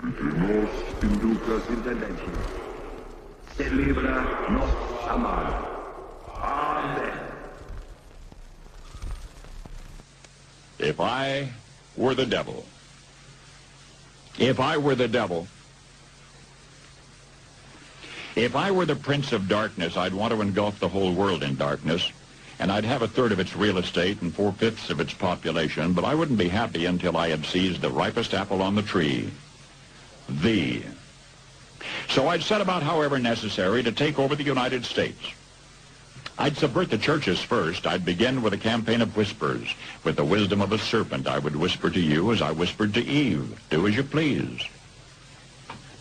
Nos inducas intervention. Et libera nos amara. Amen. If I were the devil, if I were the devil, if I were the prince of darkness, I'd want to engulf the whole world in darkness, and I'd have a third of its real estate and 4/5 of its population, but I wouldn't be happy until I had seized the ripest apple on the tree, thee. So I'd set about, however necessary, to take over the United States. I'd subvert the churches first. I'd begin with a campaign of whispers. With the wisdom of a serpent, I would whisper to you as I whispered to Eve, do as you please.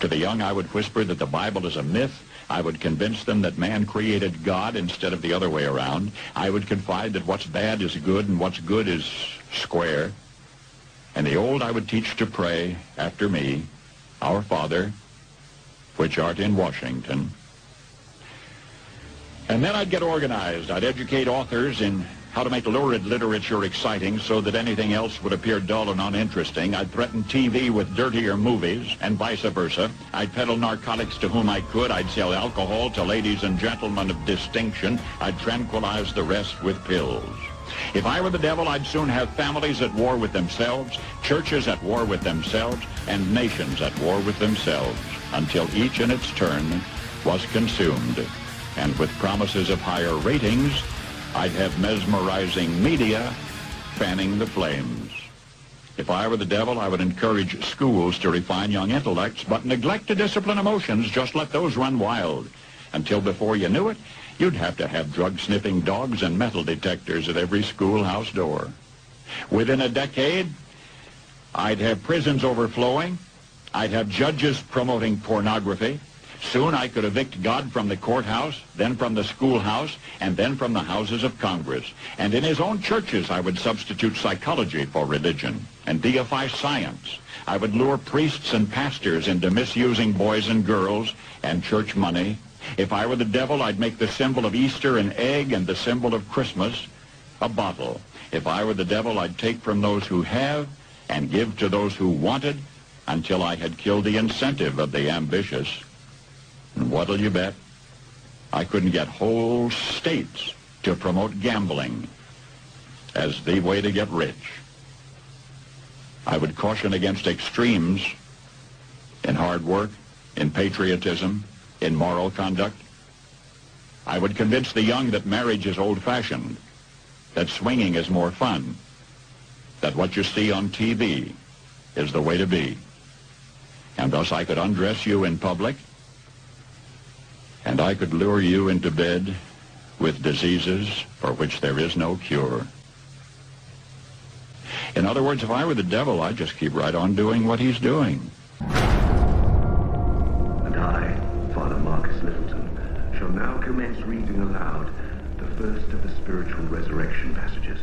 To the young, I would whisper that the Bible is a myth. I would convince them that man created God instead of the other way around. I would confide that what's bad is good and what's good is square. And the old I would teach to pray after me, Our Father, which art in Washington. And then I'd get organized. I'd educate authors in how to make lurid literature exciting so that anything else would appear dull and uninteresting. I'd threaten TV with dirtier movies and vice versa. I'd peddle narcotics to whom I could. I'd sell alcohol to ladies and gentlemen of distinction. I'd tranquilize the rest with pills. If I were the devil, I'd soon have families at war with themselves, churches at war with themselves, and nations at war with themselves, until each in its turn was consumed. And with promises of higher ratings, I'd have mesmerizing media fanning the flames. If I were the devil, I would encourage schools to refine young intellects, but neglect to discipline emotions. Just let those run wild. Until before you knew it, you'd have to have drug-sniffing dogs and metal detectors at every schoolhouse door. Within a decade, I'd have prisons overflowing. I'd have judges promoting pornography. Soon I could evict God from the courthouse, then from the schoolhouse, and then from the houses of Congress. And in his own churches, I would substitute psychology for religion and deify science. I would lure priests and pastors into misusing boys and girls and church money. If I were the devil, I'd make the symbol of Easter an egg and the symbol of Christmas a bottle. If I were the devil, I'd take from those who have and give to those who wanted until I had killed the incentive of the ambitious. And what'll you bet? I couldn't get whole states to promote gambling as the way to get rich. I would caution against extremes in hard work, in patriotism, in moral conduct. I would convince the young that marriage is old-fashioned, that swinging is more fun, that what you see on TV is the way to be. And thus I could undress you in public, and I could lure you into bed with diseases for which there is no cure. In other words, if I were the devil, I'd just keep right on doing what he's doing. And I, Father Marcus Littleton, shall now commence reading aloud the first of the spiritual resurrection passages.